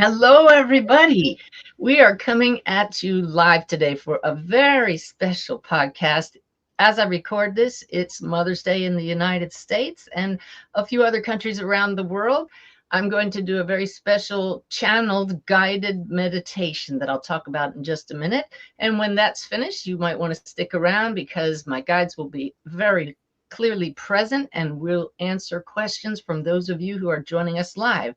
Hello, everybody. We are coming at you live today for a very special podcast. As I record this, it's Mother's Day in the United States and a few other countries around the world. I'm going to do a very special channeled guided meditation that I'll talk about in just a minute. And when that's finished, you might want to stick around because my guides will be very clearly present and will answer questions from those of you who are joining us live.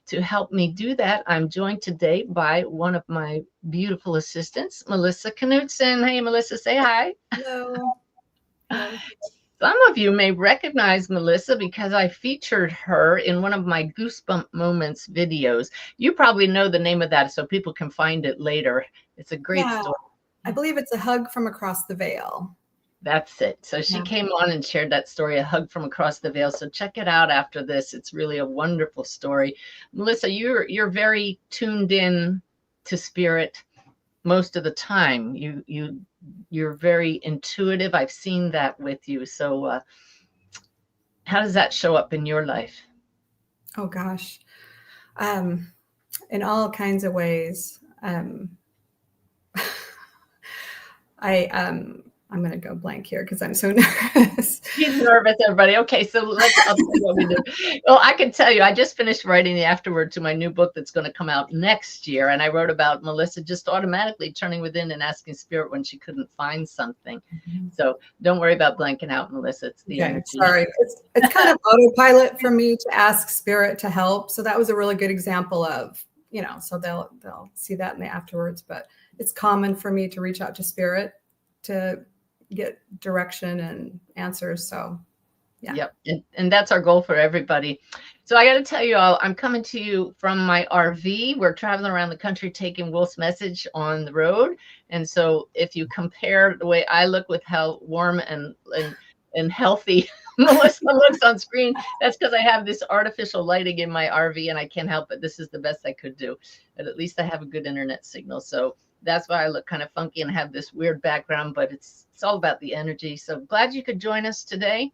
To help me do that, I'm joined today by one of my beautiful assistants, Melissa Knutson. Hey, Melissa, say hi. Hello. Hello. Some of you may recognize Melissa because I featured her in one of my Goosebump Moments videos. You probably know the name of that so people can find it later. It's a great Yeah, story. I believe it's a hug from across the veil. That's it. So she came on and shared that story, A Hug from Across the Veil. So check it out after this. It's really a wonderful story. Melissa, you're very tuned in to spirit most of the time. You're very intuitive. I've seen that with you. So how does that show up in your life? Oh gosh. In all kinds of ways. I'm going to go blank here because I'm so nervous. She's nervous, everybody. Okay, so I'll tell you what we do. Well, I can tell you, I just finished writing the afterword to my new book that's going to come out next year. And I wrote about Melissa just automatically turning within and asking spirit when she couldn't find something. So don't worry about blanking out, Melissa. It's the energy. Sorry. It's kind of autopilot for me to ask spirit to help. So that was a really good example of, so they'll see that in the afterwards. But it's common for me to reach out to spirit to get direction and answers. So yeah. Yep. And that's our goal for everybody. So I got to tell you all, I'm coming to you from my RV. We're traveling around the country taking Wolf's message on the road. And so if you compare the way I look with how warm and healthy Melissa looks on screen, that's because I have this artificial lighting in my RV and I can't help it. This is the best I could do. But at least I have a good internet signal. So that's why I look kind of funky and have this weird background, but it's all about the energy. So glad you could join us today.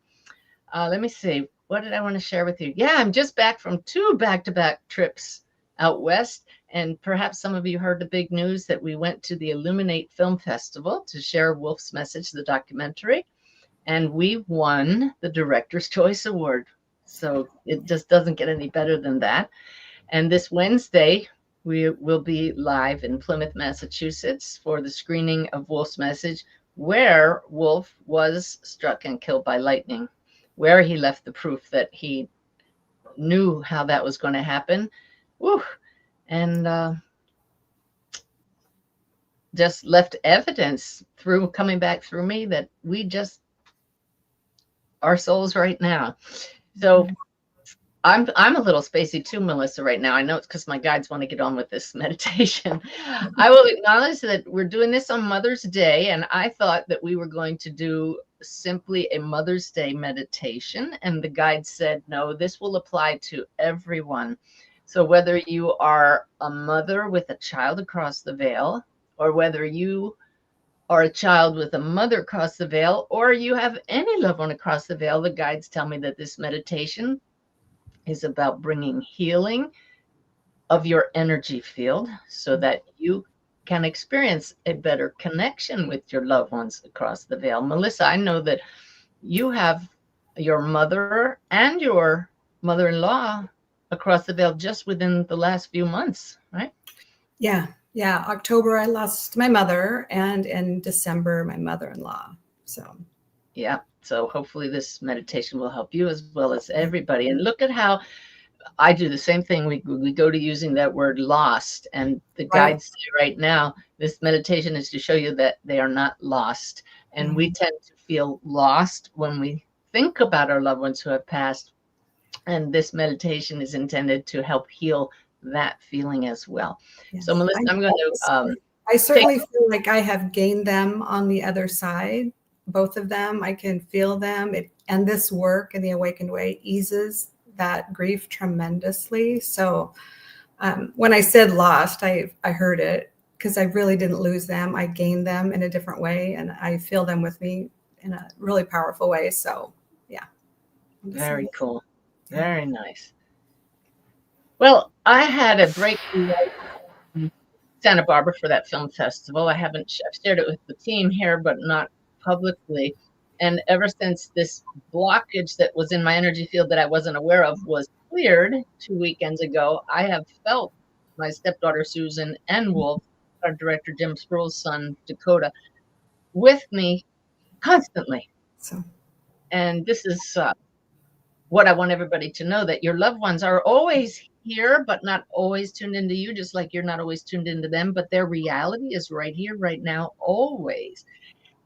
Let me see. What did I want to share with you? Yeah, I'm just back from 2 back-to-back trips out west. And perhaps some of you heard the big news that we went to the Illuminate Film Festival to share Wolf's Message, the documentary. And we won the Director's Choice Award. So it just doesn't get any better than that. And this Wednesday, we will be live in Plymouth, Massachusetts for the screening of Wolf's Message, where Wolf was struck and killed by lightning, where he left the proof that he knew how that was going to happen. Woo. And just left evidence through coming back through me that we just our souls right now. So I'm a little spacey too, Melissa, right now. I know it's because my guides want to get on with this meditation. I will acknowledge that we're doing this on Mother's Day, and I thought that we were going to do simply a Mother's Day meditation, and the guide said, no, this will apply to everyone. So whether you are a mother with a child across the veil, or whether you are a child with a mother across the veil, or you have any loved one across the veil, the guides tell me that this meditation is about bringing healing of your energy field so that you can experience a better connection with your loved ones across the veil. Melissa, I know that you have your mother and your mother-in-law across the veil just within the last few months, right? Yeah. October, I lost my mother, and in December, my mother-in-law. So yeah. So hopefully this meditation will help you as well as everybody. And look at how I do the same thing. We go to using that word lost, and the guides say right now, this meditation is to show you that they are not lost. And we tend to feel lost when we think about our loved ones who have passed. And this meditation is intended to help heal that feeling as well. Yes. So Melissa, I'm going to I certainly feel like I have gained them on the other side, both of them. I can feel them. And this work in the Awakened Way eases that grief tremendously. So when I said lost, I heard it because I really didn't lose them. I gained them in a different way, and I feel them with me in a really powerful way. So yeah. Very cool. Very nice. Well, I had a breakthrough in Santa Barbara for that film festival. I've shared it with the team here, but not publicly. And ever since this blockage that was in my energy field that I wasn't aware of was cleared 2 weekends ago, I have felt my stepdaughter Susan and Wolf, our director Jim Sproul's son Dakota, with me constantly. So And this is what I want everybody to know, that your loved ones are always here, but not always tuned into you, just like you're not always tuned into them. But their reality is right here, right now, always.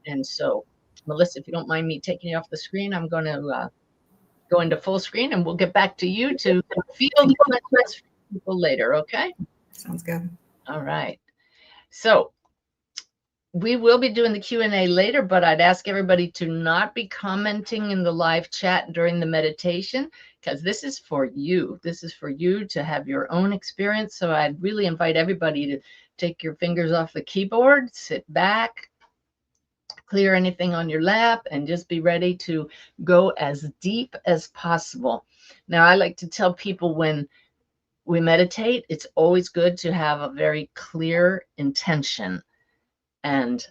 And so, Melissa, if you don't mind me taking you off the screen, I'm going to go into full screen and we'll get back to you to field questions for people later. Okay. sounds good. All right. So we will be doing the Q&A later, but I'd ask everybody to not be commenting in the live chat during the meditation, because this is for you. This is for you to have your own experience. So I'd really invite everybody to take your fingers off the keyboard, sit back, clear anything on your lap, and just be ready to go as deep as possible. Now, I like to tell people when we meditate, it's always good to have a very clear intention. And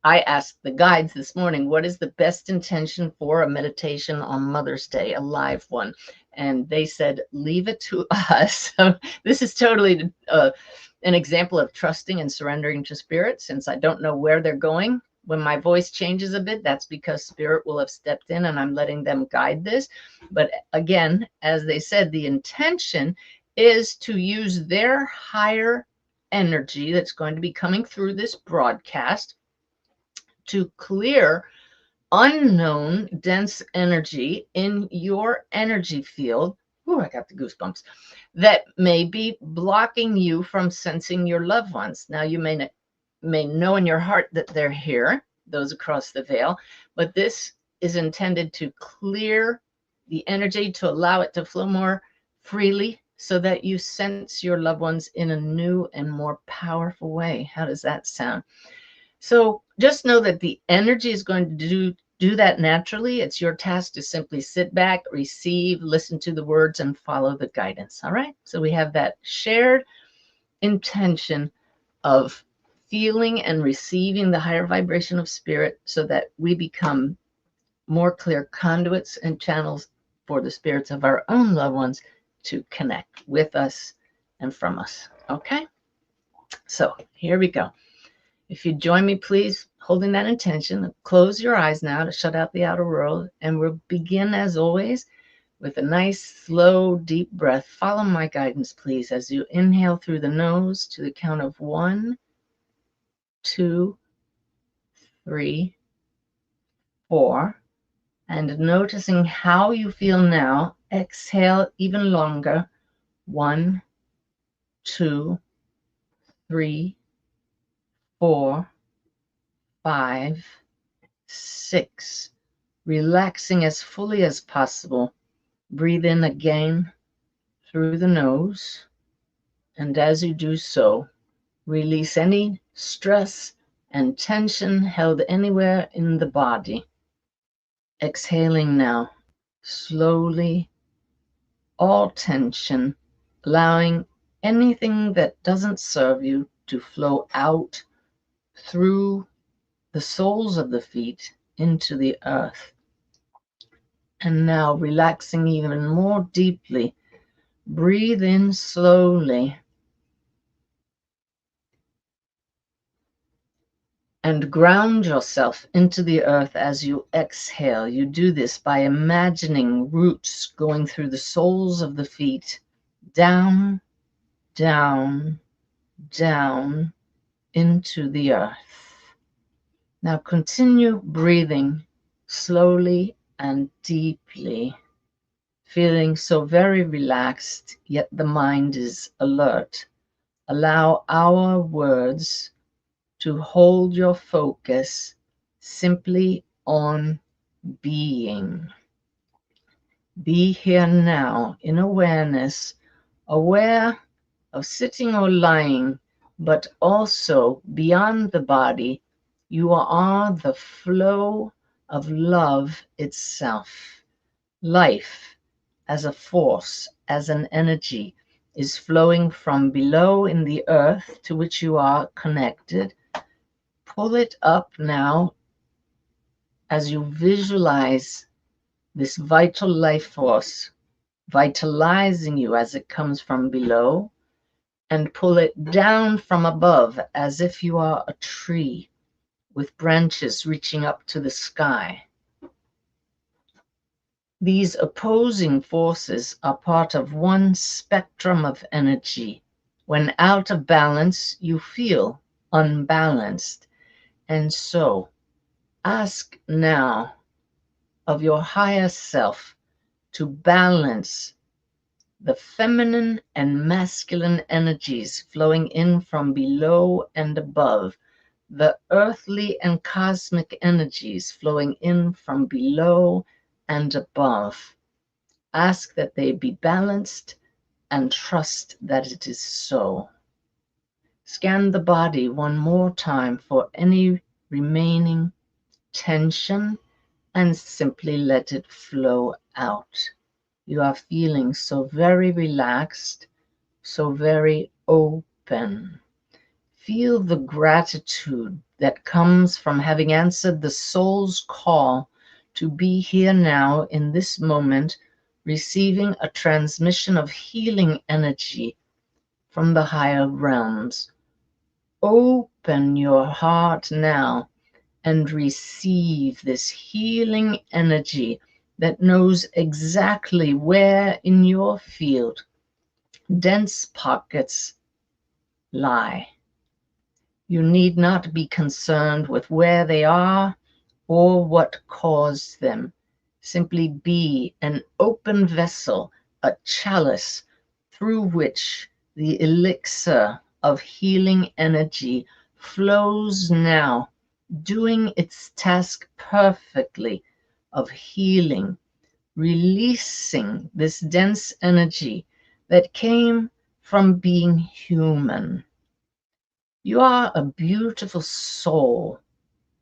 I asked the guides this morning, what is the best intention for a meditation on Mother's Day, a live one? And they said, leave it to us. So this is totally an example of trusting and surrendering to spirit, since I don't know where they're going. When my voice changes a bit, that's because spirit will have stepped in and I'm letting them guide this. But again, as they said, the intention is to use their higher energy that's going to be coming through this broadcast to clear unknown dense energy in your energy field. Ooh, I got the goosebumps. That may be blocking you from sensing your loved ones. Now, you may know in your heart that they're here, those across the veil, but this is intended to clear the energy, to allow it to flow more freely, so that you sense your loved ones in a new and more powerful way. How does that sound? So just know that the energy is going to do that naturally. It's your task to simply sit back, receive, listen to the words, and follow the guidance. All right? So we have that shared intention of feeling and receiving the higher vibration of spirit, so that we become more clear conduits and channels for the spirits of our own loved ones to connect with us and from us. Okay? So here we go. If you join me, please, holding that intention, close your eyes now to shut out the outer world. And we'll begin, as always, with a nice, slow, deep breath. Follow my guidance, please, as you inhale through the nose to the count of 1, 2, 3, 4. And noticing how you feel now, exhale even longer. 1, 2, 3, 4, 5, 6. Relaxing as fully as possible. Breathe in again through the nose. And as you do so, release any stress and tension held anywhere in the body. Exhaling now, slowly, all tension, allowing anything that doesn't serve you to flow out through the soles of the feet into the earth. And now relaxing even more deeply, breathe in slowly and ground yourself into the earth as you exhale. You do this by imagining roots going through the soles of the feet, down, down, down into the earth. Now continue breathing slowly and deeply, feeling so very relaxed, yet the mind is alert. Allow our words to hold your focus simply on being. Be here now in awareness, aware of sitting or lying, but also beyond the body. You are the flow of love itself. Life as a force, as an energy, is flowing from below in the earth to which you are connected. Pull it up now as you visualize this vital life force vitalizing you as it comes from below, and pull it down from above as if you are a tree with branches reaching up to the sky. These opposing forces are part of one spectrum of energy. When out of balance, you feel unbalanced. And so, ask now of your higher self to balance the feminine and masculine energies flowing in from below and above, the earthly and cosmic energies flowing in from below and above. Ask that they be balanced and trust that it is so. Scan the body one more time for any remaining tension and simply let it flow out. You are feeling so very relaxed, so very open. Feel the gratitude that comes from having answered the soul's call to be here now in this moment, receiving a transmission of healing energy from the higher realms. Open your heart now and receive this healing energy that knows exactly where in your field dense pockets lie. You need not be concerned with where they are or what caused them. Simply be an open vessel, a chalice through which the elixir of healing energy flows now, doing its task perfectly of healing, releasing this dense energy that came from being human. You are a beautiful soul,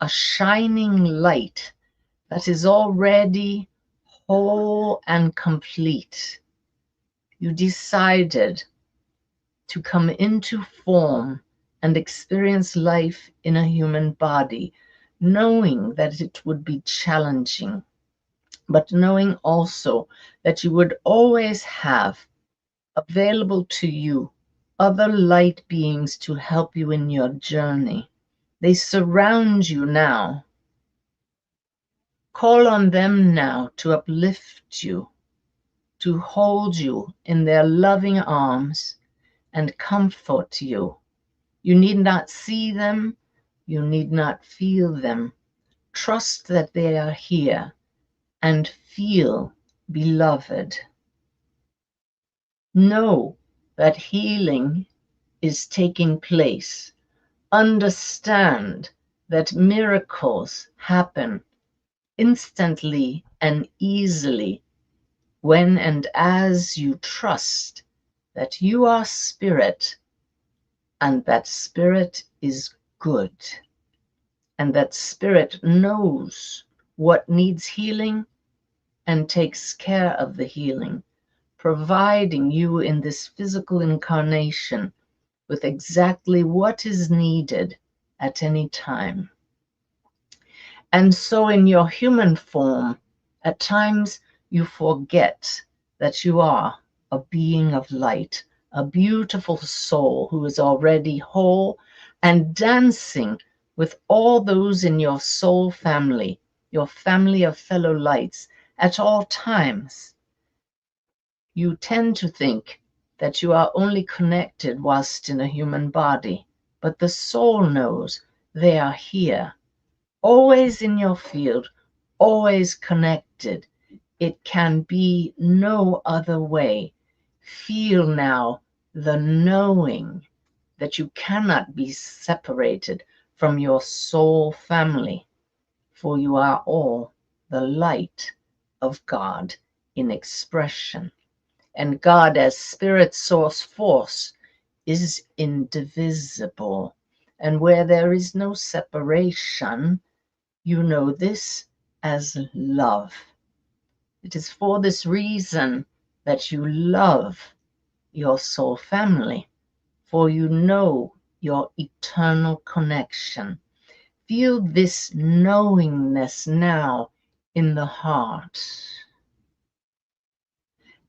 a shining light that is already whole and complete. You decided to come into form and experience life in a human body, knowing that it would be challenging, but knowing also that you would always have available to you other light beings to help you in your journey. They surround you now. Call on them now to uplift you, to hold you in their loving arms and comfort you. You need not see them. You need not feel them. Trust that they are here and feel beloved. Know that healing is taking place. Understand that miracles happen instantly and easily when and as you trust that you are spirit and that spirit is good and that spirit knows what needs healing and takes care of the healing, providing you in this physical incarnation with exactly what is needed at any time. And so in your human form, at times you forget that you are a being of light, a beautiful soul who is already whole and dancing with all those in your soul family, your family of fellow lights at all times. You tend to think that you are only connected whilst in a human body, but the soul knows they are here, always in your field, always connected. It can be no other way. Feel now the knowing that you cannot be separated from your soul family, for you are all the light of God in expression. And God as spirit source force is indivisible. And where there is no separation, you know this as love. It is for this reason that you love your soul family, for you know your eternal connection. Feel this knowingness now in the heart.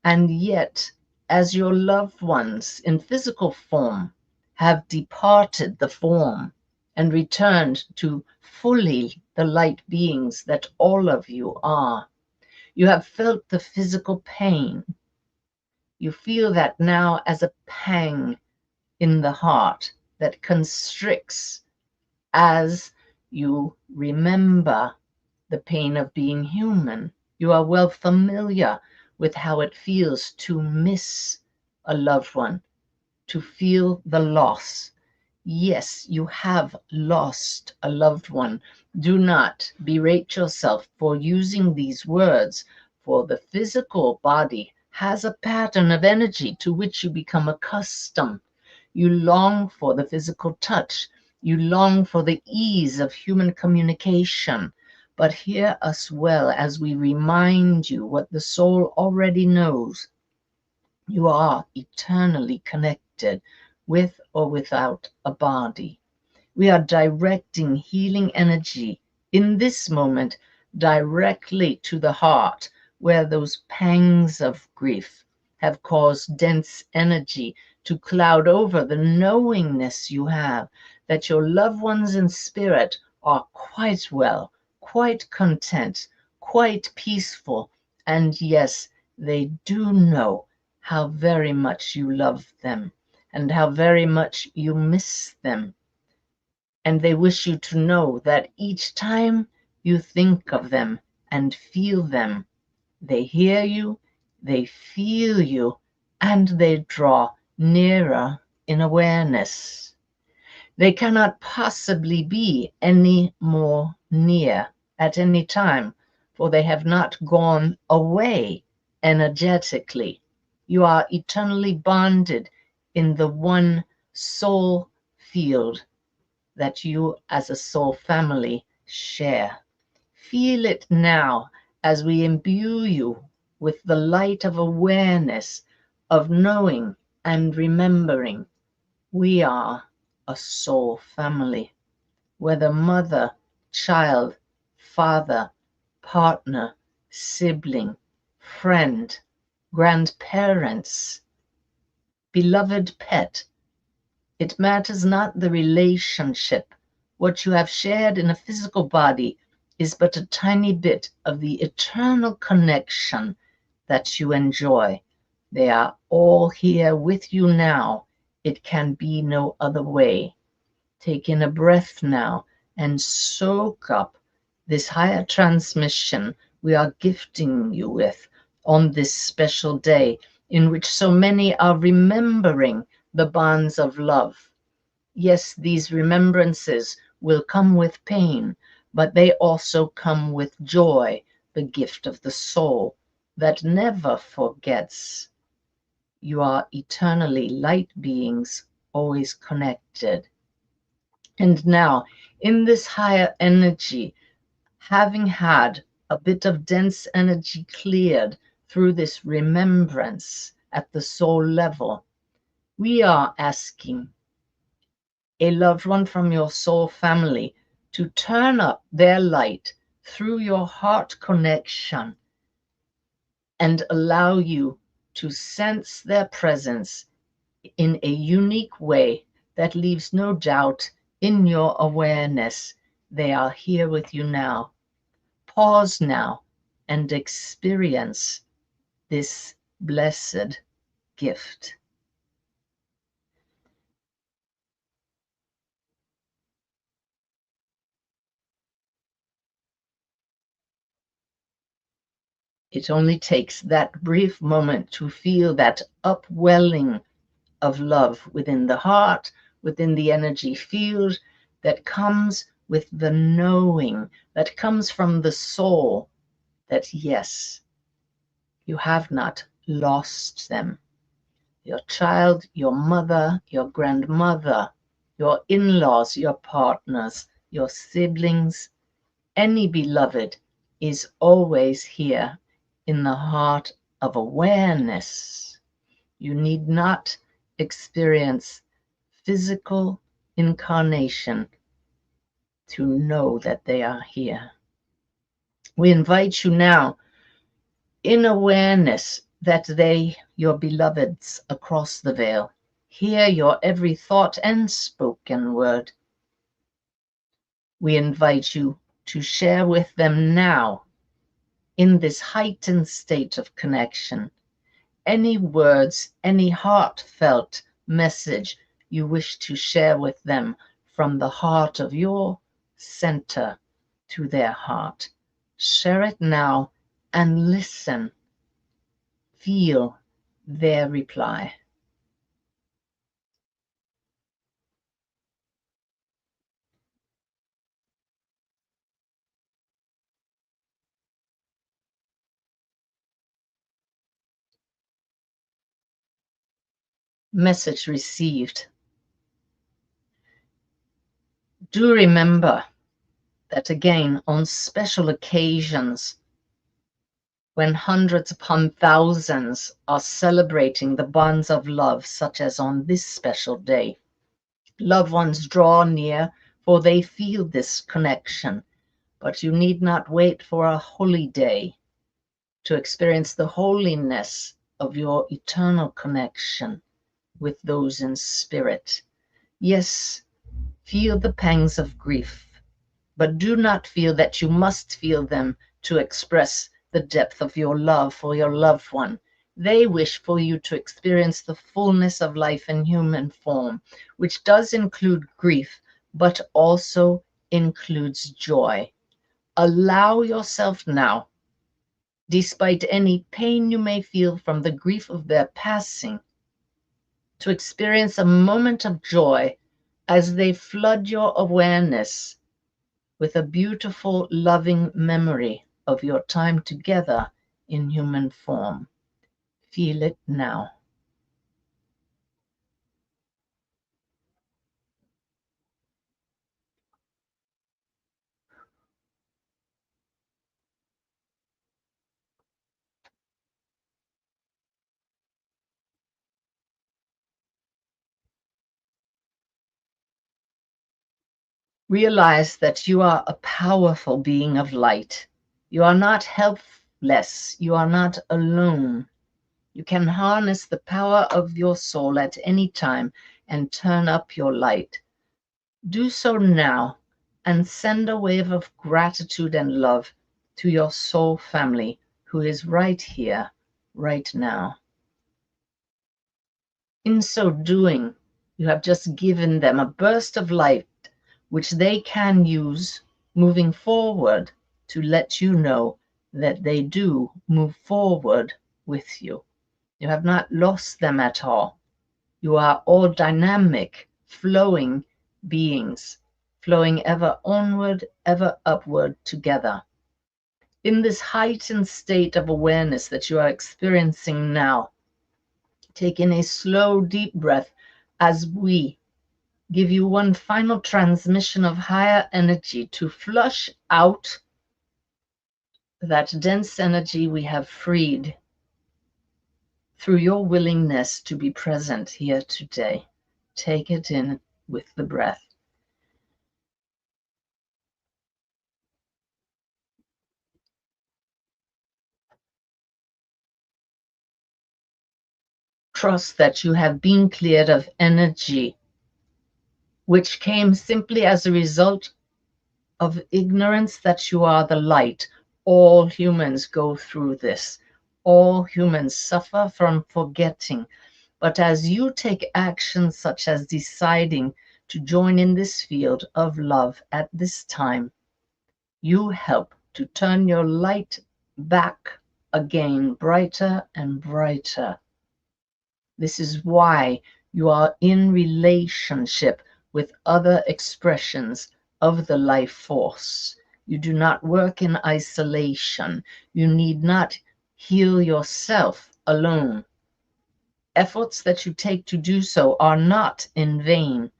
And yet, as your loved ones in physical form have departed the form and returned to fully the light beings that all of you are, you have felt the physical pain. You feel that now as a pang in the heart that constricts as you remember the pain of being human. You are well familiar with how it feels to miss a loved one, to feel the loss. Yes, you have lost a loved one. Do not berate yourself for using these words, for the physical body has a pattern of energy to which you become accustomed. You long for the physical touch. You long for the ease of human communication. But hear us well as we remind you what the soul already knows. You are eternally connected with or without a body. We are directing healing energy in this moment directly to the heart, where those pangs of grief have caused dense energy to cloud over the knowingness you have that your loved ones in spirit are quite well, quite content, quite peaceful, and yes, they do know how very much you love them and how very much you miss them. And they wish you to know that each time you think of them and feel them, they hear you, they feel you, and they draw nearer in awareness. They cannot possibly be any more near at any time, for they have not gone away energetically. You are eternally bonded in the one soul field that you as a soul family share. Feel it now as we imbue you with the light of awareness, of knowing and remembering. We are a soul family, whether mother, child, father, partner, sibling, friend, grandparents, beloved pet. It matters not the relationship. What you have shared in a physical body is but a tiny bit of the eternal connection that you enjoy. They are all here with you now. It can be no other way. Take in a breath now and soak up this higher transmission we are gifting you with on this special day in which so many are remembering the bonds of love. Yes, these remembrances will come with pain, but they also come with joy, the gift of the soul that never forgets. You are eternally light beings, always connected. And now, in this higher energy, having had a bit of dense energy cleared through this remembrance at the soul level, we are asking a loved one from your soul family to turn up their light through your heart connection and allow you to sense their presence in a unique way that leaves no doubt in your awareness. They are here with you now. Pause now and experience this blessed gift. It only takes that brief moment to feel that upwelling of love within the heart, within the energy field that comes with the knowing, that comes from the soul that yes, you have not lost them. Your child, your mother, your grandmother, your in-laws, your partners, your siblings, any beloved is always here in the heart of awareness. You need not experience physical incarnation to know that they are here. We invite you now in awareness that they, your beloveds across the veil, hear your every thought and spoken word. We invite you to share with them now, in this heightened state of connection, any words, any heartfelt message you wish to share with them from the heart of your center to their heart. Share it now and listen. Feel their reply. Message received. Do remember that again, on special occasions, when hundreds upon thousands are celebrating the bonds of love, such as on this special day, loved ones draw near, for they feel this connection. But you need not wait for a holy day to experience the holiness of your eternal connection with those in spirit. Yes, feel the pangs of grief, but do not feel that you must feel them to express the depth of your love for your loved one. They wish for you to experience the fullness of life in human form, which does include grief, but also includes joy. Allow yourself now, despite any pain you may feel from the grief of their passing, to experience a moment of joy as they flood your awareness with a beautiful, loving memory of your time together in human form. Feel it now. Realize that you are a powerful being of light. You are not helpless. You are not alone. You can harness the power of your soul at any time and turn up your light. Do so now and send a wave of gratitude and love to your soul family who is right here, right now. In so doing, you have just given them a burst of light which they can use moving forward to let you know that they do move forward with you. You have not lost them at all. You are all dynamic, flowing beings, flowing ever onward, ever upward together. In this heightened state of awareness that you are experiencing now, take in a slow, deep breath as we give you one final transmission of higher energy to flush out that dense energy we have freed through your willingness to be present here today. Take it in with the breath. Trust that you have been cleared of energy, which came simply as a result of ignorance that you are the light. All humans go through this. All humans suffer from forgetting. But as you take actions such as deciding to join in this field of love at this time, you help to turn your light back again, brighter and brighter. This is why you are in relationship with other expressions of the life force. You do not work in isolation. You need not heal yourself alone. Efforts that you take to do so are not in vain,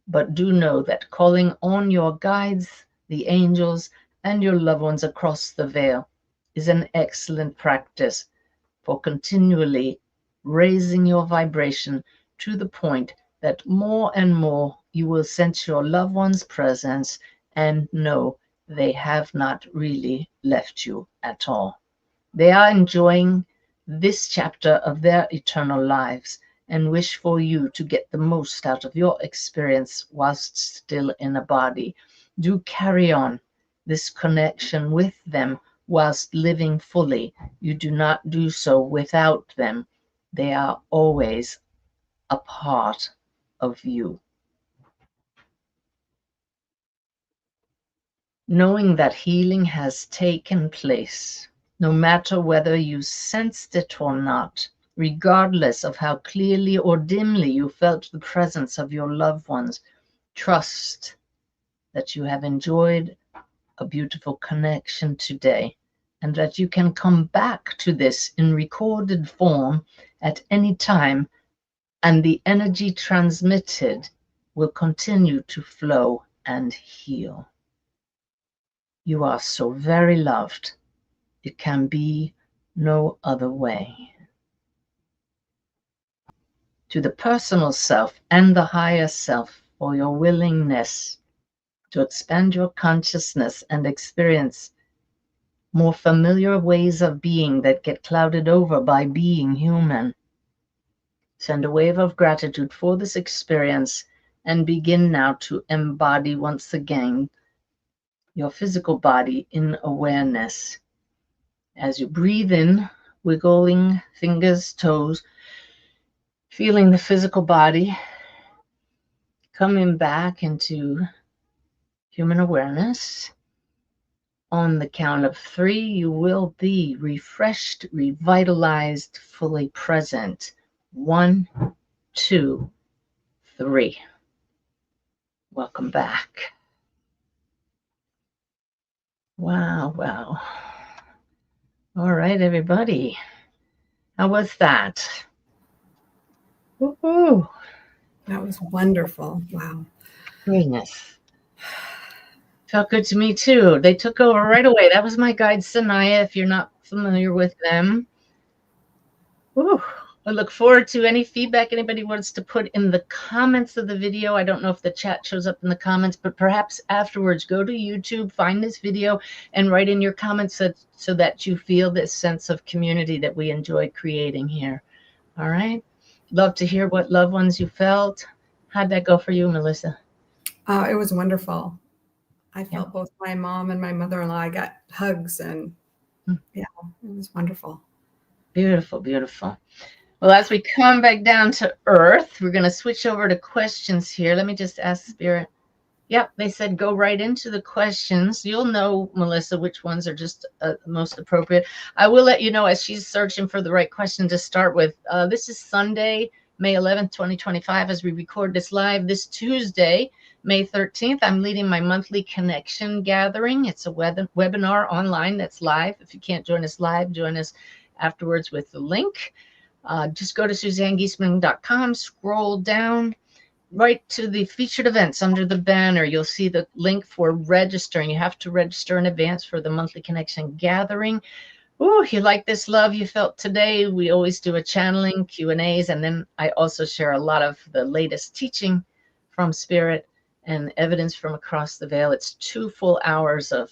but do know that calling on your guides, the angels, and your loved ones across the veil is an excellent practice for continually raising your vibration to the point that more and more you will sense your loved one's presence and know they have not really left you at all. They are enjoying this chapter of their eternal lives and wish for you to get the most out of your experience whilst still in a body. Do carry on this connection with them whilst living fully. You do not do so without them. They are always a part of you. Knowing that healing has taken place, no matter whether you sensed it or not, regardless of how clearly or dimly you felt the presence of your loved ones, trust that you have enjoyed a beautiful connection today and that you can come back to this in recorded form at any time, and the energy transmitted will continue to flow and heal. You are so very loved. It can be no other way. To the personal self and the higher self for your willingness to expand your consciousness and experience more familiar ways of being that get clouded over by being human. Send a wave of gratitude for this experience and begin now to embody once again your physical body in awareness. As you breathe in, wiggling fingers, toes, feeling the physical body, coming back into human awareness. On the count of 3, you will be refreshed, revitalized, fully present. 1, 2, 3. Welcome back. Wow, wow. All right, everybody. How was that? Woohoo! That was wonderful. Wow. Goodness. Felt good to me too. They took over right away. That was my guide, Sanaya, if you're not familiar with them. Woo. I look forward to any feedback anybody wants to put in the comments of the video. I don't know if the chat shows up in the comments, but perhaps afterwards go to YouTube, find this video, and write in your comments so that you feel this sense of community that we enjoy creating here. All right? Love to hear what loved ones you felt. How'd that go for you, Melissa? It was wonderful. I felt both my mom and my mother-in-law. I got hugs and yeah, it was wonderful. Beautiful, beautiful. Well, as we come back down to earth, we're going to switch over to questions here. Let me just ask Spirit. Yep, they said go right into the questions. You'll know, Melissa, which ones are just most appropriate. I will let you know as she's searching for the right question to start with. This is Sunday, May 11th, 2025, as we record this live. This Tuesday, May 13th, I'm leading my monthly connection gathering. It's a webinar online that's live. If you can't join us live, join us afterwards with the link. Just go to SuzanneGiesman.com, scroll down right to the featured events under the banner. You'll see the link for registering. You have to register in advance for the monthly connection gathering. Ooh, you like this love you felt today? We always do a channeling, Q&As, and then I also share a lot of the latest teaching from Spirit and evidence from across the veil. It's 2 full hours of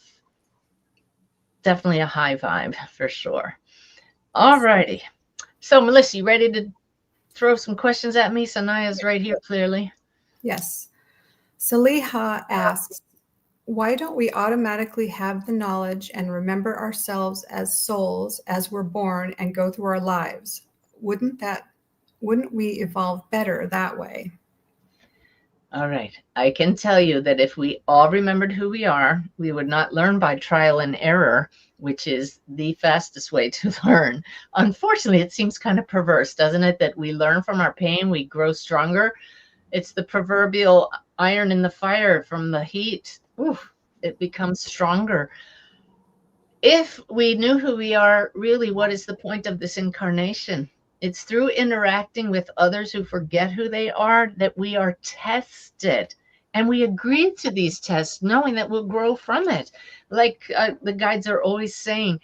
definitely a high vibe for sure. All righty. So, Melissa, you ready to throw some questions at me? Sanaya's right here, clearly. Yes. Saliha asks, why don't we automatically have the knowledge and remember ourselves as souls as we're born and go through our lives? Wouldn't we evolve better that way? All right. I can tell you that if we all remembered who we are, we would not learn by trial and error, which is the fastest way to learn. Unfortunately, it seems kind of perverse, doesn't it? That we learn from our pain, we grow stronger. It's the proverbial iron in the fire from the heat. Oof, it becomes stronger. If we knew who we are, really, what is the point of this incarnation? It's through interacting with others who forget who they are that we are tested. And we agree to these tests knowing that we'll grow from it. Like the guides are always saying,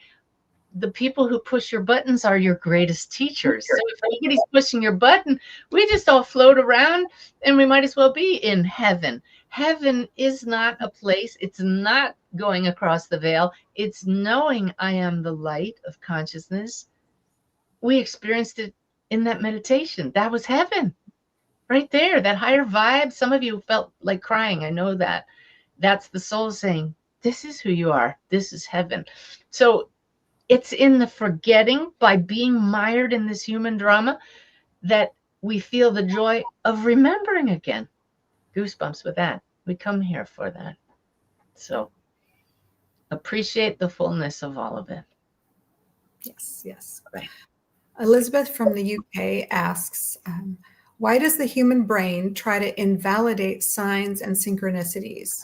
the people who push your buttons are your greatest teachers. So if nobody's pushing your button, we just all float around and we might as well be in heaven. Heaven is not a place. It's not going across the veil. It's knowing I am the light of consciousness. We experienced it in that meditation. That was heaven right there, that higher vibe. Some of you felt like crying. I know that. That's the soul saying, this is who you are. This is heaven. So it's in the forgetting, by being mired in this human drama, that we feel the joy of remembering again. Goosebumps with that. We come here for that. So appreciate the fullness of all of it. Yes, yes. Right. Elizabeth from the UK asks, why does the human brain try to invalidate signs and synchronicities?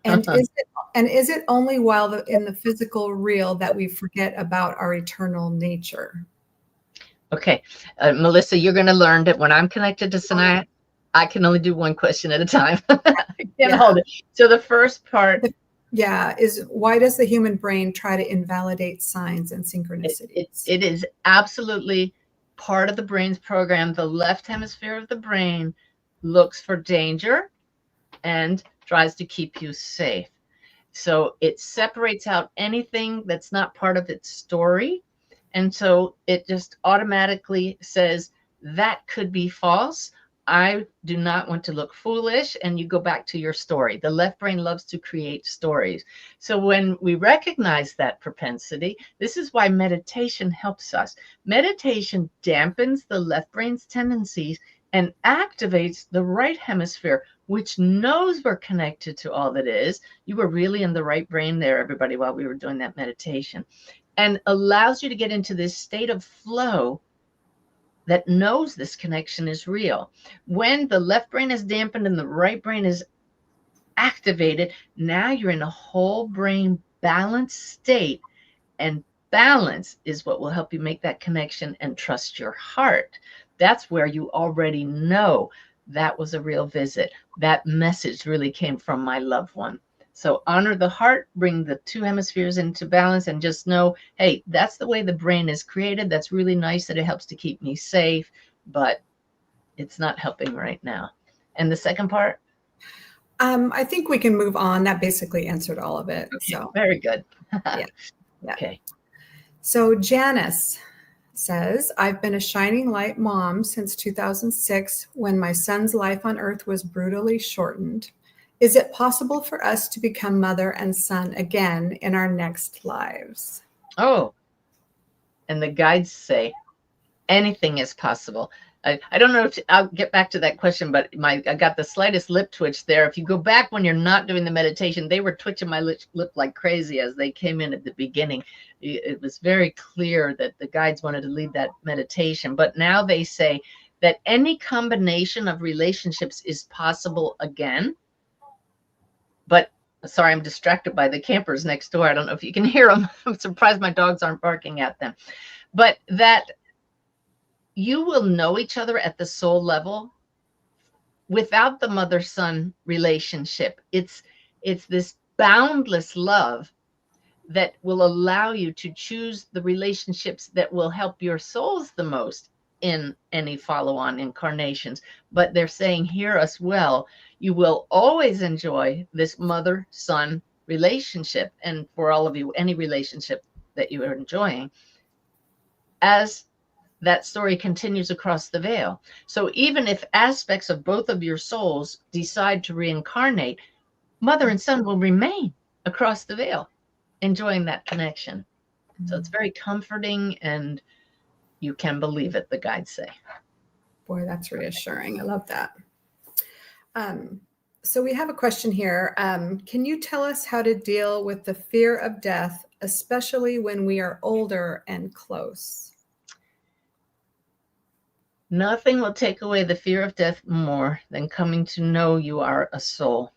And is it only while in the physical real that we forget about our eternal nature? Okay, Melissa, you're going to learn that when I'm connected to Sanaya, I can only do one question at a time. I can't hold it. So the first part, is why does the human brain try to invalidate signs and synchronicities? It is absolutely part of the brain's program. The left hemisphere of the brain looks for danger and tries to keep you safe. So it separates out anything that's not part of its story. And so it just automatically says that could be false. I do not want to look foolish. And you go back to your story. The left brain loves to create stories. So when we recognize that propensity, this is why meditation helps us. Meditation dampens the left brain's tendencies and activates the right hemisphere, which knows we're connected to all that is. You were really in the right brain there, everybody, while we were doing that meditation, and allows you to get into this state of flow that knows this connection is real. When the left brain is dampened and the right brain is activated, now you're in a whole brain balanced state, and balance is what will help you make that connection and trust your heart. That's where you already know that was a real visit. That message really came from my loved one. So honor the heart, bring the two hemispheres into balance, and just know, hey, that's the way the brain is created. That's really nice that it helps to keep me safe, but it's not helping right now. And the second part? I think we can move on. That basically answered all of it. Okay, so very good. yeah. Okay. So Janice says, I've been a shining light mom since 2006 when my son's life on earth was brutally shortened. Is it possible for us to become mother and son again in our next lives? Oh, and the guides say anything is possible. I don't know if I'll get back to that question, but I got the slightest lip twitch there. If you go back when you're not doing the meditation, they were twitching my lip like crazy as they came in at the beginning. It was very clear that the guides wanted to lead that meditation, but now they say that any combination of relationships is possible again. But sorry, I'm distracted by the campers next door. I don't know if you can hear them. I'm surprised my dogs aren't barking at them. But that you will know each other at the soul level without the mother-son relationship. It's this boundless love that will allow you to choose the relationships that will help your souls the most in any follow-on incarnations. But they're saying, hear us well, you will always enjoy this mother-son relationship, and for all of you, any relationship that you are enjoying, as that story continues across the veil. So even if aspects of both of your souls decide to reincarnate, mother and son will remain across the veil, enjoying that connection. So it's very comforting, and you can believe it, the guides say. Boy, that's reassuring. I love that. So we have a question here. Can you tell us how to deal with the fear of death, especially when we are older and close? Nothing will take away the fear of death more than coming to know you are a soul.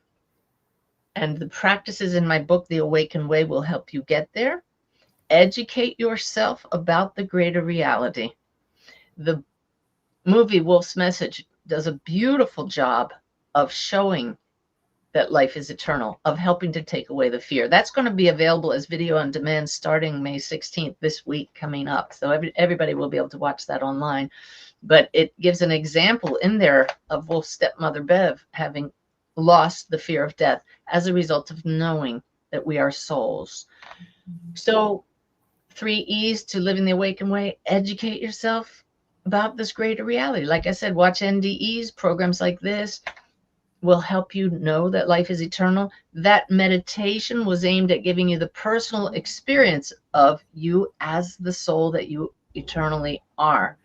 And the practices in my book, The Awakened Way, will help you get there. Educate yourself about the greater reality. The movie Wolf's Message does a beautiful job of showing that life is eternal, of helping to take away the fear. That's going to be available as video on demand starting May 16th, this week coming up. So everybody will be able to watch that online. But it gives an example in there of Wolf's stepmother, Bev, having lost the fear of death as a result of knowing that we are souls. So 3 E's to living the awakened way: educate yourself about this greater reality. Like I said, watch NDEs, programs like this will help you know that life is eternal. That meditation was aimed at giving you the personal experience of you as the soul that you eternally are,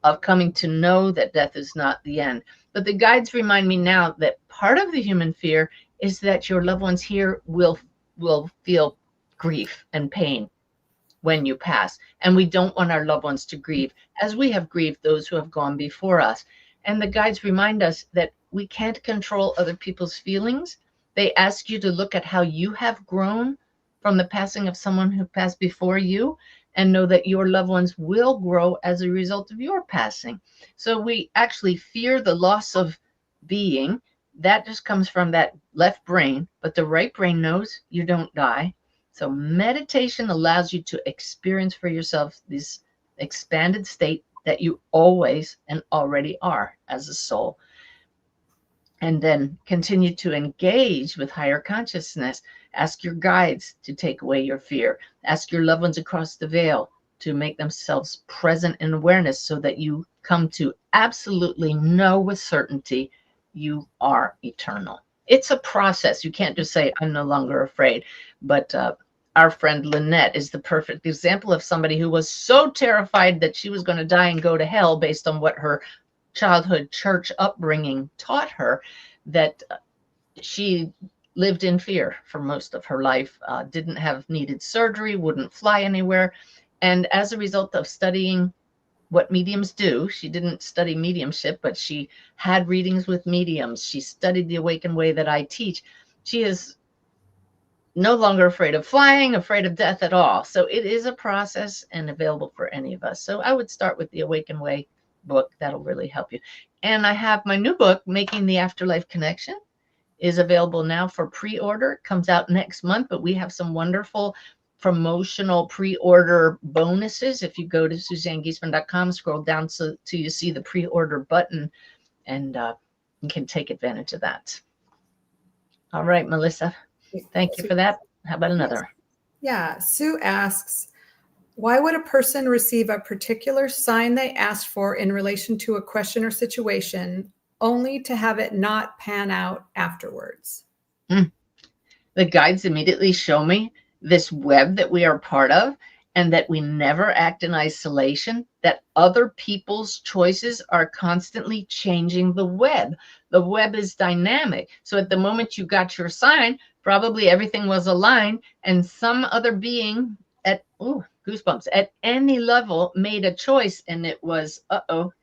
of coming to know that death is not the end. But the guides remind me now that part of the human fear is that your loved ones here will feel grief and pain when you pass. And we don't want our loved ones to grieve as we have grieved those who have gone before us. And the guides remind us that we can't control other people's feelings. They ask you to look at how you have grown from the passing of someone who passed before you, and know that your loved ones will grow as a result of your passing. So we actually fear the loss of being. That just comes from that left brain, but the right brain knows you don't die. So meditation allows you to experience for yourself this expanded state that you always and already are as a soul. And then continue to engage with higher consciousness. Ask your guides to take away your fear. Ask your loved ones across the veil to make themselves present in awareness, so that you come to absolutely know with certainty you are eternal. It's a process. You can't just say, I'm no longer afraid. But our friend Lynette is the perfect example of somebody who was so terrified that she was going to die and go to hell based on what her childhood church upbringing taught her, that she lived in fear for most of her life, didn't have needed surgery, wouldn't fly anywhere. And as a result of studying what mediums do, she didn't study mediumship, but she had readings with mediums. She studied the awakened way that I teach. She is no longer afraid of flying, afraid of death at all. So it is a process and available for any of us. So I would start with the Awakened Way book. That'll really help you. And I have my new book, Making the Afterlife Connection, is available now for pre-order. It comes out next month, but we have some wonderful promotional pre-order bonuses. If you go to SuzanneGiesman.com, scroll down till you see the pre-order button, and you can take advantage of that. All right, Melissa, thank you for that. How about another? Yeah, Sue asks, why would a person receive a particular sign they asked for in relation to a question or situation, only to have it not pan out afterwards? The guides immediately show me this web that we are part of, and that we never act in isolation, that other people's choices are constantly changing the web. The web is dynamic. So at the moment you got your sign, probably everything was aligned, and some other being at, goosebumps, at any level made a choice, and it was,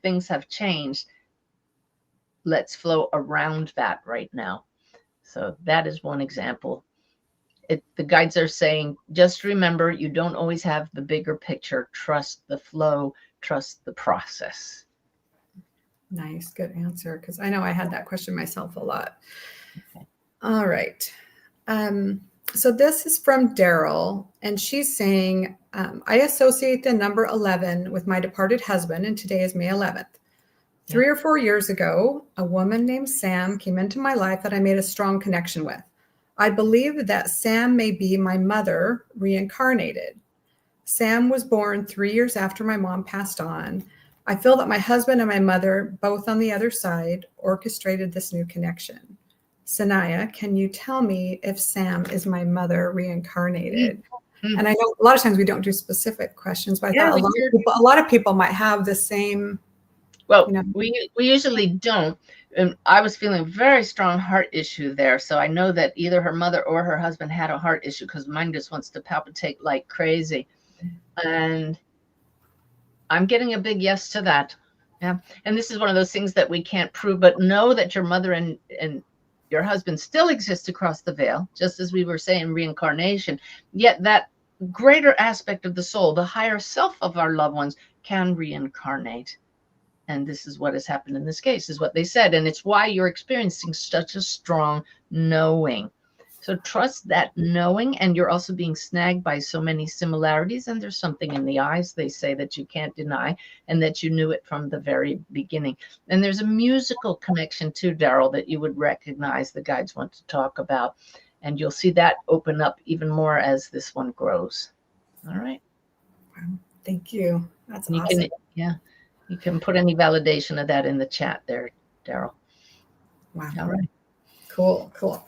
things have changed. Let's flow around that right now. So that is one example. The guides are saying, just remember, you don't always have the bigger picture. Trust the flow, trust the process. Nice, good answer, because I know I had that question myself a lot. Okay. All right. So this is from Daryl, and she's saying, I associate the number 11 with my departed husband, and today is May 11th. 3 or 4 years ago, a woman named Sam came into my life that I made a strong connection with. I believe that Sam may be my mother reincarnated. Sam was born 3 years after my mom passed on. I feel that my husband and my mother, both on the other side, orchestrated this new connection. Sanaya, can you tell me if Sam is my mother reincarnated? Mm-hmm. And I know a lot of times we don't do specific questions, but I thought a lot of people might have the same. Well, we usually don't. And I was feeling a very strong heart issue there. So I know that either her mother or her husband had a heart issue, because mine just wants to palpitate like crazy. And I'm getting a big yes to that. Yeah. And this is one of those things that we can't prove, but know that your mother and your husband still exist across the veil, just as we were saying, reincarnation. Yet that greater aspect of the soul, the higher self of our loved ones, can reincarnate. And this is what has happened in this case, is what they said. And it's why you're experiencing such a strong knowing. So trust that knowing, and you're also being snagged by so many similarities. And there's something in the eyes, they say, that you can't deny, and that you knew it from the very beginning. And there's a musical connection too, Daryl, that you would recognize the guides want to talk about. And you'll see that open up even more as this one grows. All right. Thank you. That's you awesome. You can put any validation of that in the chat there, Daryl. Wow. All right. Cool.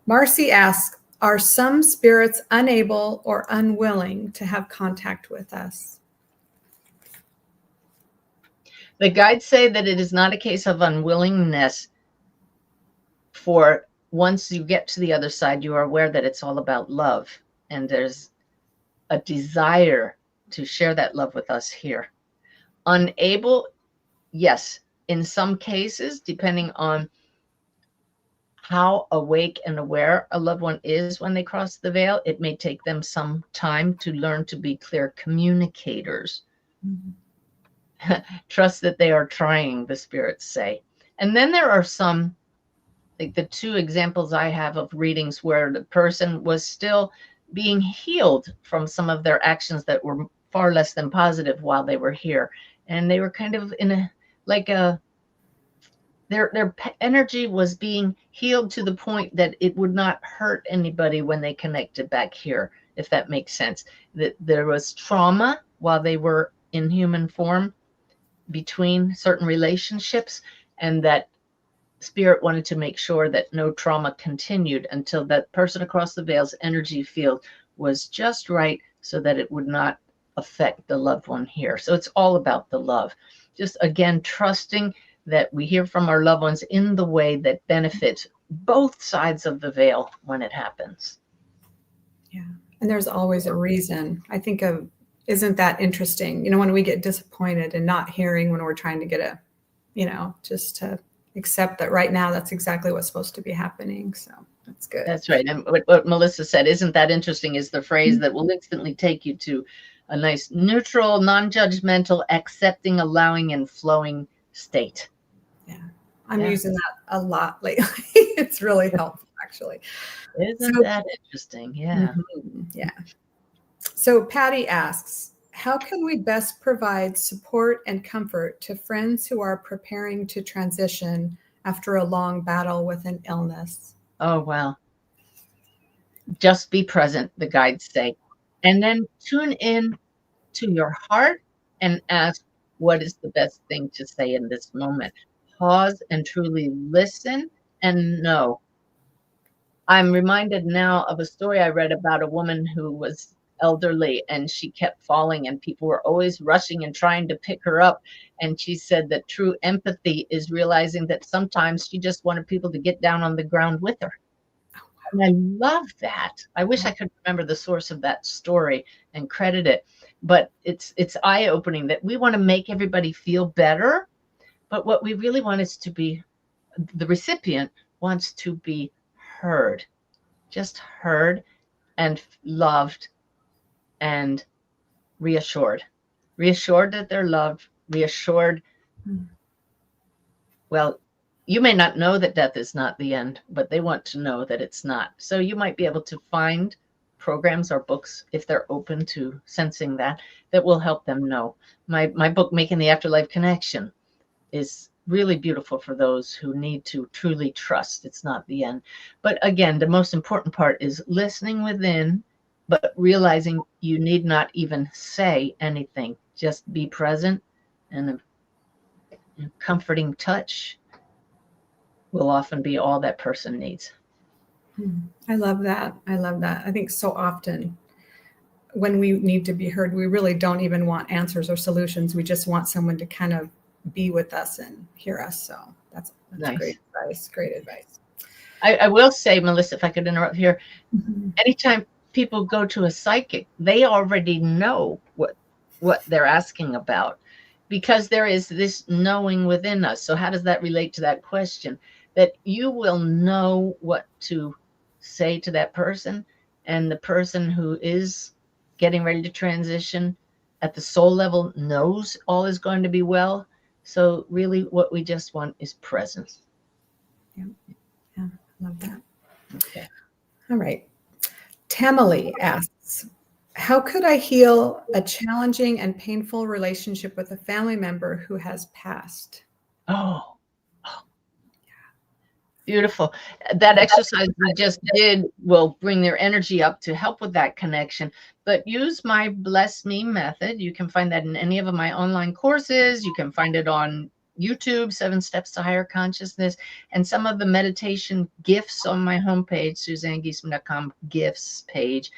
Marcy asks, are some spirits unable or unwilling to have contact with us? The guides say that it is not a case of unwillingness. For once you get to the other side, you are aware that it's all about love. And there's a desire to share that love with us here. Unable, yes, in some cases, depending on how awake and aware a loved one is when they cross the veil, it may take them some time to learn to be clear communicators. Mm-hmm. Trust that they are trying, the spirits say. And then there are some, like the two examples I have of readings where the person was still being healed from some of their actions that were far less than positive while they were here. And they were kind of in a, like a, their energy was being healed to the point that it would not hurt anybody when they connected back here, if that makes sense. That there was trauma while they were in human form between certain relationships, and that spirit wanted to make sure that no trauma continued until that person across the veil's energy field was just right so that it would not affect the loved one here. So it's all about the love. Just again, trusting that we hear from our loved ones in the way that benefits both sides of the veil when it happens. Yeah. And there's always a reason. I think of, isn't that interesting? You know, when we get disappointed and not hearing when we're trying to get a, you know, just to accept that right now, that's exactly what's supposed to be happening. So that's good. That's right. And what Melissa said, isn't that interesting, is the phrase that will instantly take you to a nice, neutral, non-judgmental, accepting, allowing, and flowing state. Yeah. I'm using that a lot lately. It's really helpful, actually. Isn't that interesting? Yeah. Mm-hmm. Yeah. So Patty asks, how can we best provide support and comfort to friends who are preparing to transition after a long battle with an illness? Oh, wow. Just be present, the guides say. And then tune in to your heart and ask, what is the best thing to say in this moment? Pause and truly listen and know. I'm reminded now of a story I read about a woman who was elderly and she kept falling and people were always rushing and trying to pick her up. And she said that true empathy is realizing that sometimes she just wanted people to get down on the ground with her. And I love that. I wish I could remember the source of that story and credit it. But it's eye-opening that we want to make everybody feel better. But what we really want is to be, the recipient wants to be heard, just heard and loved and reassured that they're loved, reassured. Well, you may not know that death is not the end, but they want to know that it's not. So you might be able to find programs or books, if they're open to sensing that will help them know. My book, Making the Afterlife Connection, is really beautiful for those who need to truly trust it's not the end. But again, the most important part is listening within, but realizing you need not even say anything. Just be present, and a comforting touch will often be all that person needs. I love that. I think so often when we need to be heard, we really don't even want answers or solutions. We just want someone to kind of be with us and hear us. So that's nice. Great advice. I will say, Melissa, if I could interrupt here, anytime people go to a psychic, they already know what they're asking about, because there is this knowing within us. So how does that relate to that question? That you will know what to say to that person, and the person who is getting ready to transition at the soul level knows all is going to be well. So really what we just want is presence. Yeah, yeah, love that. Okay. All right. Tamily asks, how could I heal a challenging and painful relationship with a family member who has passed? Oh, beautiful. That exercise we just did will bring their energy up to help with that connection. But use my Bless Me method. You can find that in any of my online courses. You can find it on YouTube, 7 Steps to Higher Consciousness, and some of the meditation gifts on my homepage, SuzanneGiesman.com gifts page,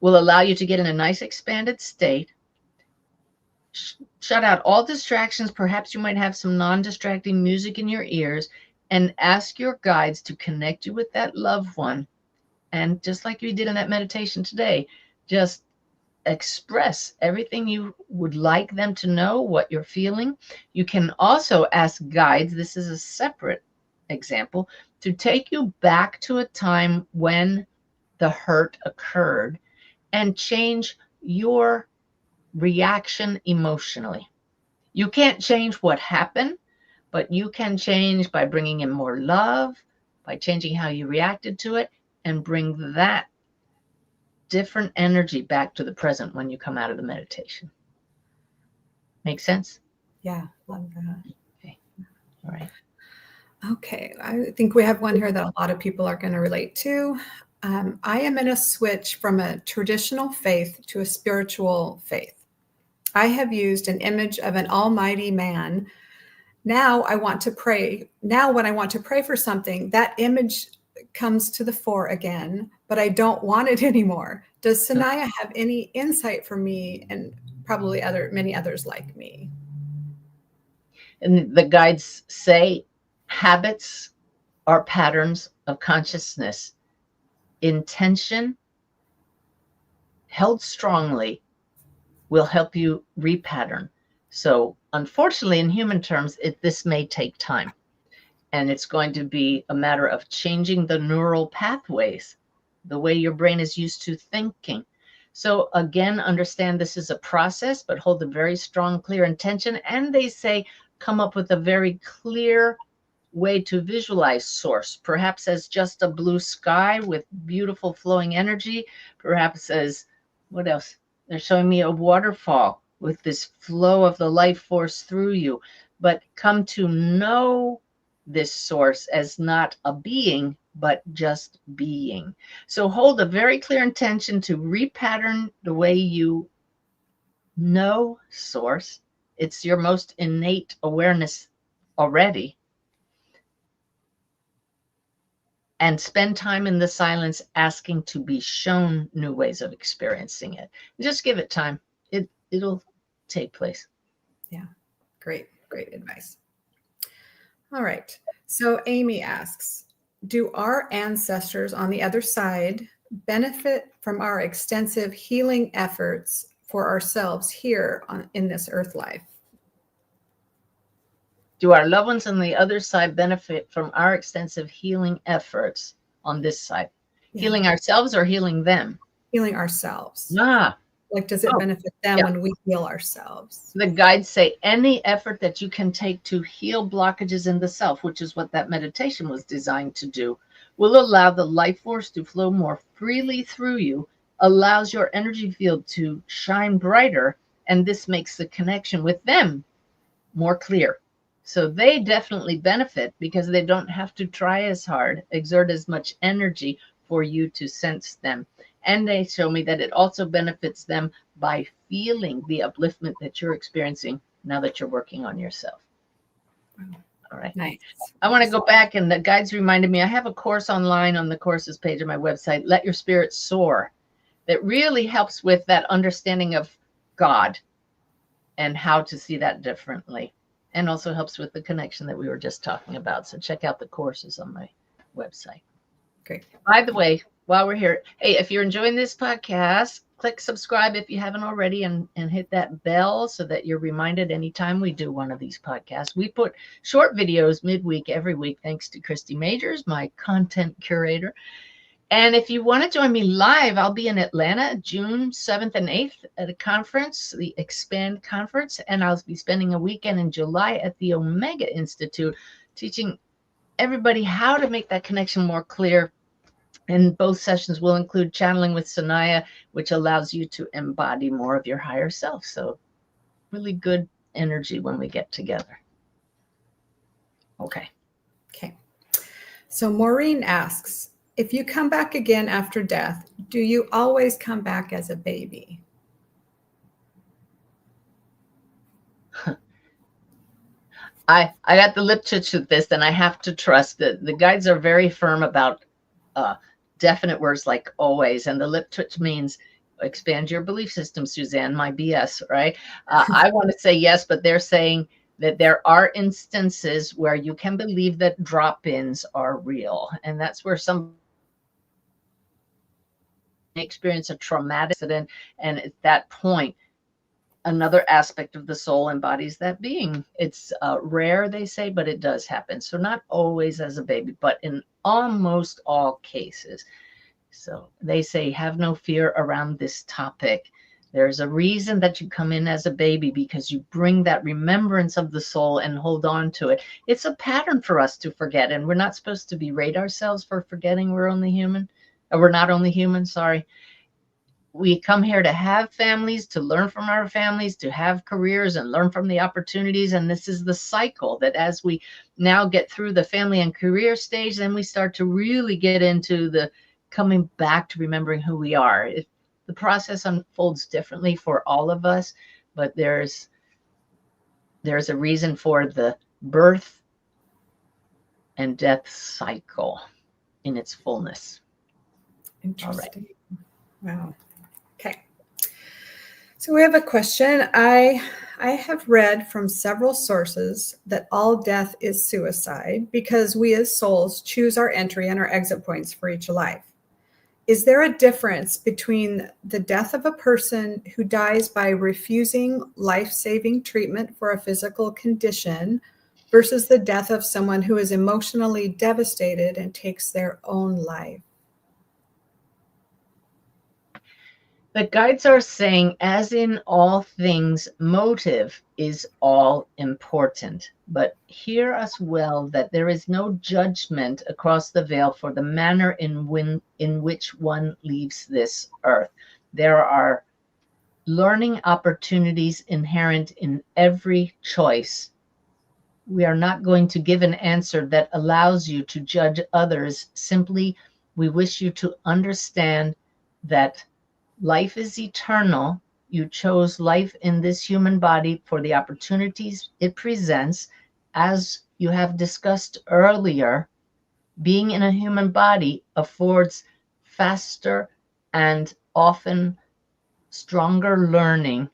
will allow you to get in a nice expanded state. Shut out all distractions. Perhaps you might have some non-distracting music in your ears, and ask your guides to connect you with that loved one. And just like you did in that meditation today, just express everything you would like them to know, what you're feeling. You can also ask guides, this is a separate example, to take you back to a time when the hurt occurred and change your reaction emotionally. You can't change what happened, but you can change by bringing in more love, by changing how you reacted to it, and bring that different energy back to the present when you come out of the meditation. Make sense? Yeah, love that. Okay. All right. Okay, I think we have one here that a lot of people are going to relate to. I am in a switch from a traditional faith to a spiritual faith. I have used an image of an almighty man. Now I want to pray. Now when I want to pray for something, that image comes to the fore again, but I don't want it anymore. Does Sanaya have any insight for me and probably many others like me? And the guides say habits are patterns of consciousness. Intention held strongly will help you repattern. So unfortunately, in human terms, this may take time. And it's going to be a matter of changing the neural pathways, the way your brain is used to thinking. So again, understand this is a process, but hold a very strong, clear intention. And they say, come up with a very clear way to visualize source, perhaps as just a blue sky with beautiful flowing energy, perhaps as, what else? They're showing me a waterfall with this flow of the life force through you, but come to know this source as not a being, but just being. So hold a very clear intention to repattern the way you know source. It's your most innate awareness already. And spend time in the silence asking to be shown new ways of experiencing it. Just give it time. It'll take place. Yeah, great advice. All right. So Amy asks, do our ancestors on the other side benefit from our extensive healing efforts for ourselves here in this earth life? Do our loved ones on the other side benefit from our extensive healing efforts on this side? Yeah. Healing ourselves or healing them? Healing ourselves. Like, does it benefit them when we heal ourselves? The guides say any effort that you can take to heal blockages in the self, which is what that meditation was designed to do, will allow the life force to flow more freely through you, allows your energy field to shine brighter, and this makes the connection with them more clear. So they definitely benefit because they don't have to try as hard, exert as much energy for you to sense them. And they show me that it also benefits them by feeling the upliftment that you're experiencing now that you're working on yourself. All right. Nice. I want to go back, and the guides reminded me, I have a course online on the courses page of my website, Let Your Spirit Soar, that really helps with that understanding of God and how to see that differently. And also helps with the connection that we were just talking about. So check out the courses on my website. Great. By the way, while we're here, hey, if you're enjoying this podcast, click subscribe if you haven't already, and hit that bell so that you're reminded anytime we do one of these podcasts. We put short videos midweek every week, thanks to Christy Majors, my content curator. And if you want to join me live, I'll be in Atlanta June 7th and 8th at a conference, the Expand Conference, and I'll be spending a weekend in July at the Omega Institute teaching everybody how to make that connection more clear. And both sessions will include channeling with Sanaya, which allows you to embody more of your higher self. So really good energy when we get together. Okay. Okay. So Maureen asks, if you come back again after death, do you always come back as a baby? I got the lip twitch with this, and I have to trust that the guides are very firm about definite words like always, and the lip twitch means expand your belief system, Suzanne, my BS, right? I want to say yes, but they're saying that there are instances where you can believe that drop-ins are real, and that's where some experience a traumatic incident, and at that point another aspect of the soul embodies that being. It's rare, they say, but it does happen. So not always as a baby, but in almost all cases. So they say have no fear around this topic. There's a reason that you come in as a baby, because you bring that remembrance of the soul and hold on to it. It's a pattern for us to forget, and we're not supposed to berate ourselves for forgetting we're only human. Or we're not only human, sorry. We come here to have families, to learn from our families, to have careers and learn from the opportunities. And this is the cycle that as we now get through the family and career stage, then we start to really get into the coming back to remembering who we are. The process unfolds differently for all of us, but there's a reason for the birth and death cycle in its fullness. Interesting. Right. Wow. Okay. So we have a question. I have read from several sources that all death is suicide because we as souls choose our entry and our exit points for each life. Is there a difference between the death of a person who dies by refusing life-saving treatment for a physical condition versus the death of someone who is emotionally devastated and takes their own life? The guides are saying, as in all things, motive is all important. But hear us well that there is no judgment across the veil for the manner in which one leaves this earth. There are learning opportunities inherent in every choice. We are not going to give an answer that allows you to judge others. Simply, we wish you to understand that life is eternal. You chose life in this human body for the opportunities it presents. As you have discussed earlier, being in a human body affords faster and often stronger learning.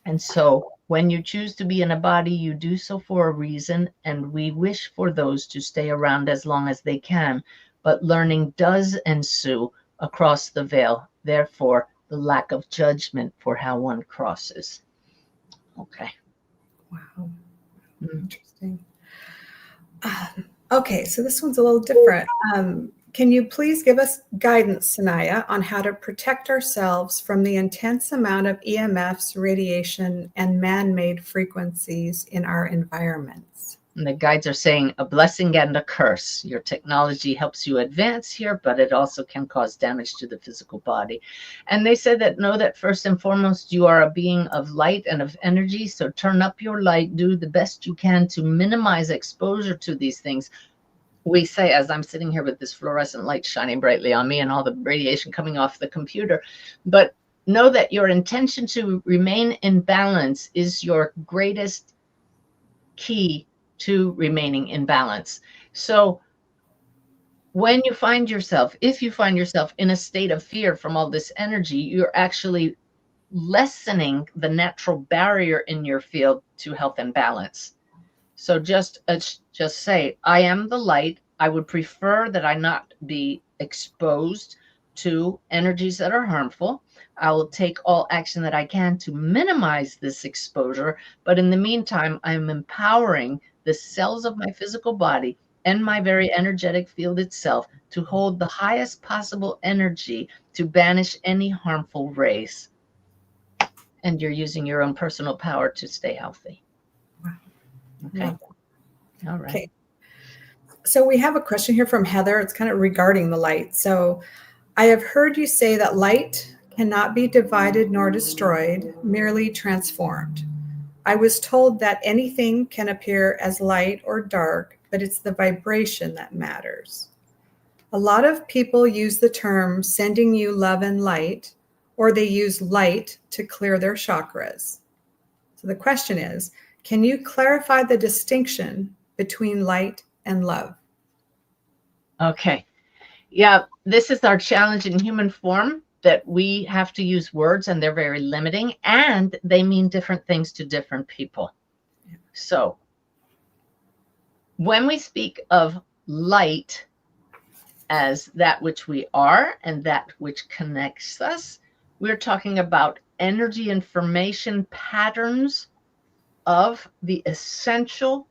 And so when you choose to be in a body, you do so for a reason, and we wish for those to stay around as long as they can. But learning does ensue across the veil. Therefore, the lack of judgment for how one crosses. Okay. Wow. Interesting. Okay, so this one's a little different. Can you please give us guidance, Sanaya, on how to protect ourselves from the intense amount of EMFs, radiation, and man-made frequencies in our environments? And the guides are saying a blessing and a curse. Your technology helps you advance here, but it also can cause damage to the physical body. And they said that know that first and foremost, you are a being of light and of energy. So turn up your light, do the best you can to minimize exposure to these things. We say, as I'm sitting here with this fluorescent light shining brightly on me and all the radiation coming off the computer, but know that your intention to remain in balance is your greatest key to remaining in balance. So when you find yourself, if you find yourself in a state of fear from all this energy, you're actually lessening the natural barrier in your field to health and balance. So just say, I am the light. I would prefer that I not be exposed to energies that are harmful. I will take all action that I can to minimize this exposure. But in the meantime, I'm empowering the cells of my physical body and my very energetic field itself to hold the highest possible energy to banish any harmful rays. And you're using your own personal power to stay healthy. Wow. Okay. All right. Okay. So we have a question here from Heather. It's kind of regarding the light. So I have heard you say that light cannot be divided nor destroyed, merely transformed. I was told that anything can appear as light or dark, but it's the vibration that matters. A lot of people use the term sending you love and light, or they use light to clear their chakras. So the question is, can you clarify the distinction between light and love? Okay. Yeah, this is our challenge in human form, that we have to use words and they're very limiting and they mean different things to different people. So when we speak of light as that which we are and that which connects us, we're talking about energy information patterns of the essential,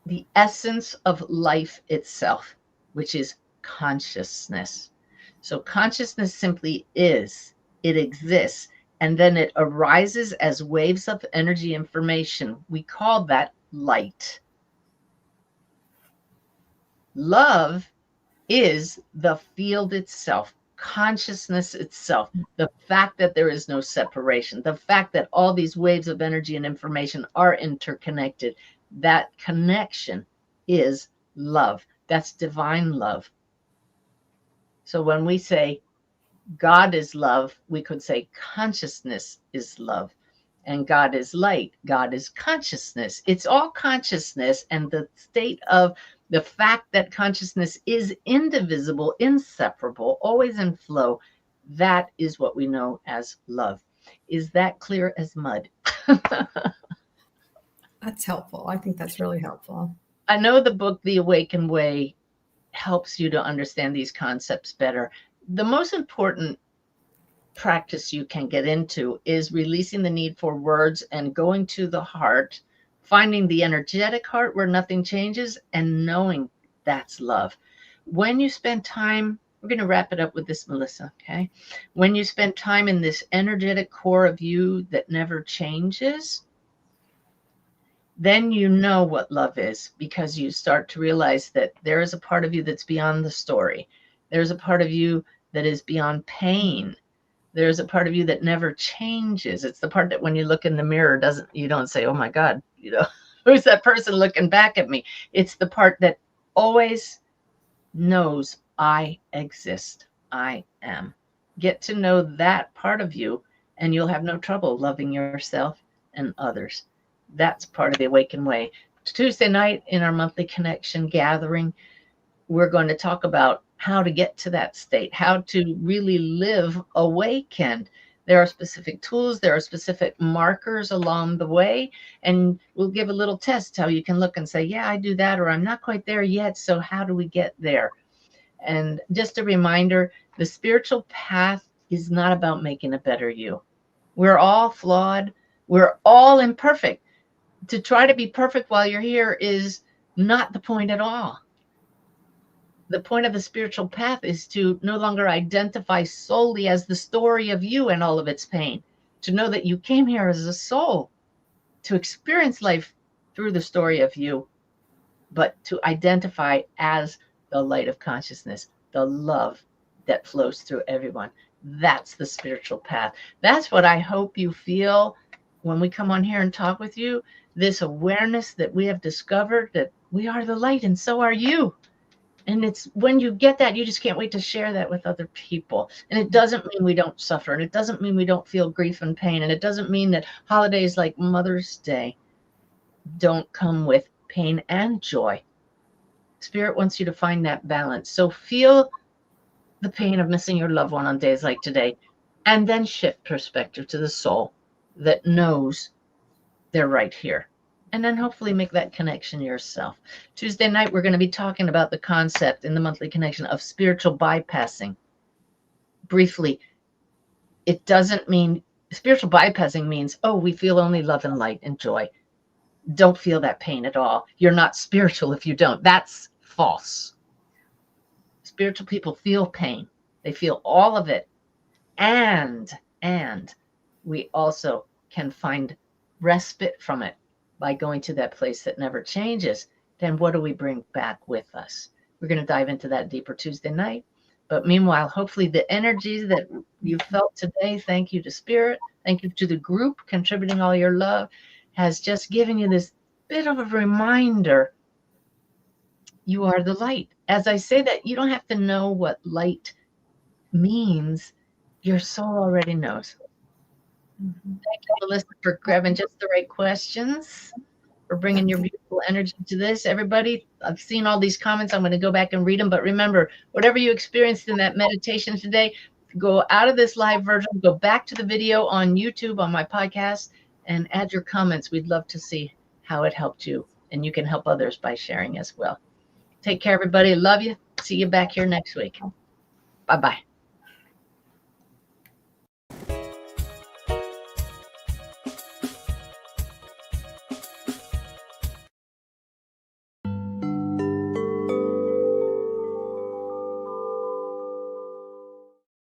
the essence of life itself, which is consciousness. So consciousness simply is, it exists, and then it arises as waves of energy information. We call that light. Love is the field itself, consciousness itself, the fact that there is no separation, the fact that all these waves of energy and information are interconnected. That connection is love. That's divine love. So when we say God is love, we could say consciousness is love. And God is light. God is consciousness. It's all consciousness, and the state of the fact that consciousness is indivisible, inseparable, always in flow, that is what we know as love. Is that clear as mud? That's helpful. I think that's really helpful. I know the book, The Awakened Way, helps you to understand these concepts better. The most important practice you can get into is releasing the need for words and going to the heart, finding the energetic heart where nothing changes, and knowing that's love. When you spend time, we're going to wrap it up with this, Melissa, okay? When you spend time in this energetic core of you that never changes, then you know what love is, because you start to realize that there is a part of you that's beyond the story. There's a part of you that is beyond pain. There's a part of you that never changes. It's the part that when you look in the mirror, you don't say, oh my God, who's that person looking back at me? It's the part that always knows I exist. I am. Get to know that part of you and you'll have no trouble loving yourself and others. That's part of the Awakened Way. Tuesday night in our monthly connection gathering, we're going to talk about how to get to that state, how to really live awakened. There are specific tools, there are specific markers along the way, and we'll give a little test how you can look and say, yeah, I do that, or I'm not quite there yet, so how do we get there? And just a reminder, the spiritual path is not about making a better you. We're all flawed. We're all imperfect. To try to be perfect while you're here is not the point at all. The point of the spiritual path is to no longer identify solely as the story of you and all of its pain, to know that you came here as a soul to experience life through the story of you, but to identify as the light of consciousness, the love that flows through everyone. That's the spiritual path. That's what I hope you feel when we come on here and talk with you, this awareness that we have discovered that we are the light and so are you. And it's when you get that, you just can't wait to share that with other people. And it doesn't mean we don't suffer. And it doesn't mean we don't feel grief and pain. And it doesn't mean that holidays like Mother's Day don't come with pain and joy. Spirit wants you to find that balance. So feel the pain of missing your loved one on days like today, and then shift perspective to the soul that knows they're right here. And then hopefully make that connection yourself. Tuesday night, we're going to be talking about the concept in the monthly connection of spiritual bypassing. Briefly, it doesn't mean, spiritual bypassing means, oh, we feel only love and light and joy. don't feel that pain at all. You're not spiritual if you don't. That's false. Spiritual people feel pain. They feel all of it. And we also can find respite from it by going to that place that never changes. Then what do we bring back with us? We're going to dive into that deeper Tuesday night. But meanwhile, hopefully the energies that you felt today, thank you to Spirit, thank you to the group contributing all your love, has just given you this bit of a reminder. You are the light. As I say that, you don't have to know what light means. Your soul already knows. Thank you, Melissa, for grabbing just the right questions, for bringing your beautiful energy to this. Everybody, I've seen all these comments. I'm going to go back and read them. But remember, whatever you experienced in that meditation today, go out of this live version, go back to the video on YouTube, on my podcast, and add your comments. We'd love to see how it helped you. And you can help others by sharing as well. Take care, everybody. Love you. See you back here next week. Bye-bye.